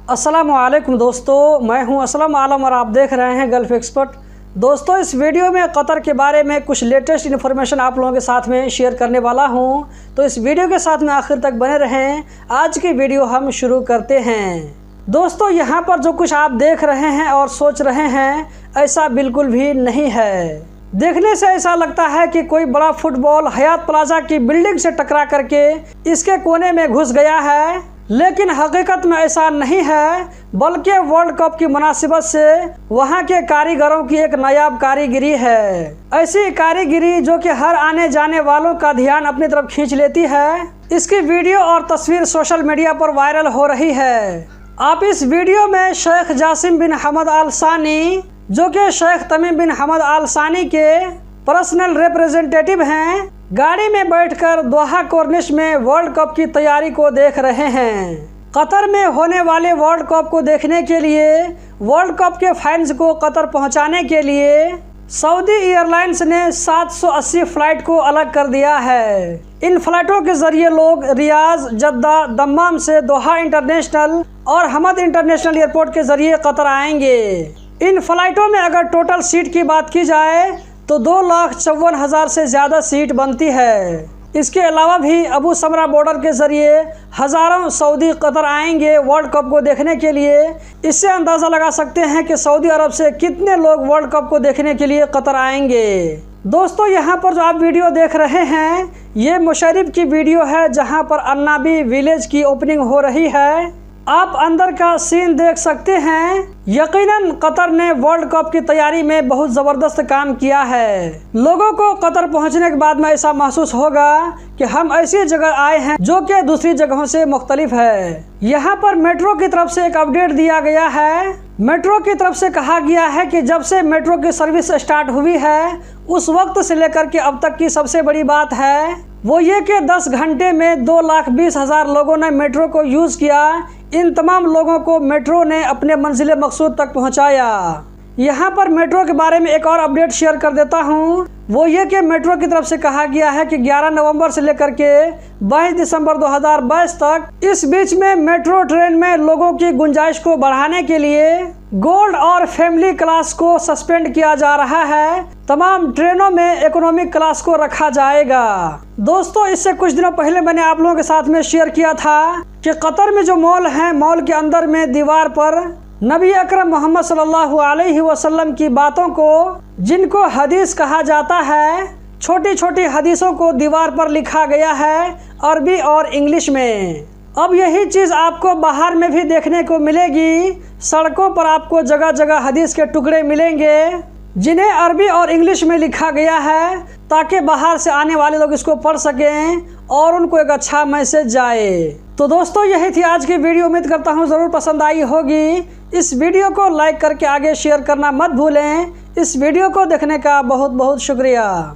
अस्सलामुअलैकुम दोस्तों, मैं हूं असलम आलम और आप देख रहे हैं गल्फ़ एक्सपर्ट। दोस्तों, इस वीडियो में कतर के बारे में कुछ लेटेस्ट इन्फॉर्मेशन आप लोगों के साथ में शेयर करने वाला हूं, तो इस वीडियो के साथ में आखिर तक बने रहें। आज की वीडियो हम शुरू करते हैं। दोस्तों, यहां पर जो कुछ आप देख रहे हैं और सोच रहे हैं, ऐसा बिल्कुल भी नहीं है। देखने से ऐसा लगता है कि कोई बड़ा फुटबॉल हयात प्लाजा की बिल्डिंग से टकरा करके इसके कोने में घुस गया है, लेकिन हकीकत में ऐसा नहीं है, बल्कि वर्ल्ड कप की मुनासिबत से वहां के कारीगरों की एक नायाब कारीगिरी है। ऐसी कारीगिरी जो कि हर आने जाने वालों का ध्यान अपनी तरफ खींच लेती है। इसकी वीडियो और तस्वीर सोशल मीडिया पर वायरल हो रही है। आप इस वीडियो में शेख जासिम बिन हमद आल सानी, जो कि शेख तमीम बिन हमद आल सानी के पर्सनल रिप्रेजेंटेटिव हैं, गाड़ी में बैठकर दोहा कॉर्निश में वर्ल्ड कप की तैयारी को देख रहे हैं। कतर में होने वाले वर्ल्ड कप को देखने के लिए वर्ल्ड कप के फैंस को कतर पहुंचाने के लिए सऊदी एयरलाइंस ने 780 फ्लाइट को अलग कर दिया है। इन फ्लाइटों के जरिए लोग रियाज, जद्दा, दम्माम से दोहा इंटरनेशनल और हमद इंटरनेशनल एयरपोर्ट के जरिए कतर आएंगे। इन फ्लाइटों में अगर टोटल सीट की बात की जाए तो 2,54,000 से ज़्यादा सीट बनती है। इसके अलावा भी अबू समरा बॉर्डर के ज़रिए हज़ारों सऊदी कतर आएंगे वर्ल्ड कप को देखने के लिए। इससे अंदाज़ा लगा सकते हैं कि सऊदी अरब से कितने लोग वर्ल्ड कप को देखने के लिए कतर आएंगे। दोस्तों, यहाँ पर जो आप वीडियो देख रहे हैं, ये मुशर्रफ की वीडियो है, जहाँ पर अन्नाबी विलेज की ओपनिंग हो रही है। आप अंदर का सीन देख सकते हैं। यकीनन कतर ने वर्ल्ड कप की तैयारी में बहुत ज़बरदस्त काम किया है। लोगों को कतर पहुंचने के बाद में ऐसा महसूस होगा कि हम ऐसी जगह आए हैं जो कि दूसरी जगहों से मुख्तलिफ है। यहाँ पर मेट्रो की तरफ से एक अपडेट दिया गया है। मेट्रो की तरफ से कहा गया है कि जब से मेट्रो की सर्विस स्टार्ट हुई है, उस वक्त से लेकर के अब तक की सबसे बड़ी बात है वो ये कि 10 घंटे में 2,20,000 लोगों ने मेट्रो को यूज़ किया। इन तमाम लोगों को मेट्रो ने अपने मंजिल मकसूद तक पहुंचाया। यहाँ पर मेट्रो के बारे में एक और अपडेट शेयर कर देता हूँ। वो ये कि मेट्रो की तरफ से कहा गया है कि 11 नवंबर से लेकर के 22 दिसंबर 2022 तक इस बीच में मेट्रो ट्रेन में लोगों की गुंजाइश को बढ़ाने के लिए गोल्ड और फैमिली क्लास को सस्पेंड किया जा रहा है। तमाम ट्रेनों में इकोनॉमिक क्लास को रखा जाएगा। दोस्तों, इससे कुछ दिनों पहले मैंने आप लोगों के साथ में शेयर किया था कि कतर में जो मॉल है, मॉल के अंदर में दीवार पर नबी अकरम मोहम्मद सल्लल्लाहु अलैहि वसल्लम की बातों को, जिनको हदीस कहा जाता है, छोटी छोटी हदीसों को दीवार पर लिखा गया है अरबी और इंग्लिश में। अब यही चीज़ आपको बाहर में भी देखने को मिलेगी। सड़कों पर आपको जगह जगह हदीस के टुकड़े मिलेंगे जिन्हें अरबी और इंग्लिश में लिखा गया है, ताकि बाहर से आने वाले लोग इसको पढ़ सकें और उनको एक अच्छा मैसेज जाए। तो दोस्तों, यही थी आज की वीडियो। उम्मीद करता हूँ ज़रूर पसंद आई होगी। इस वीडियो को लाइक करके आगे शेयर करना मत भूलें। इस वीडियो को देखने का बहुत बहुत शुक्रिया।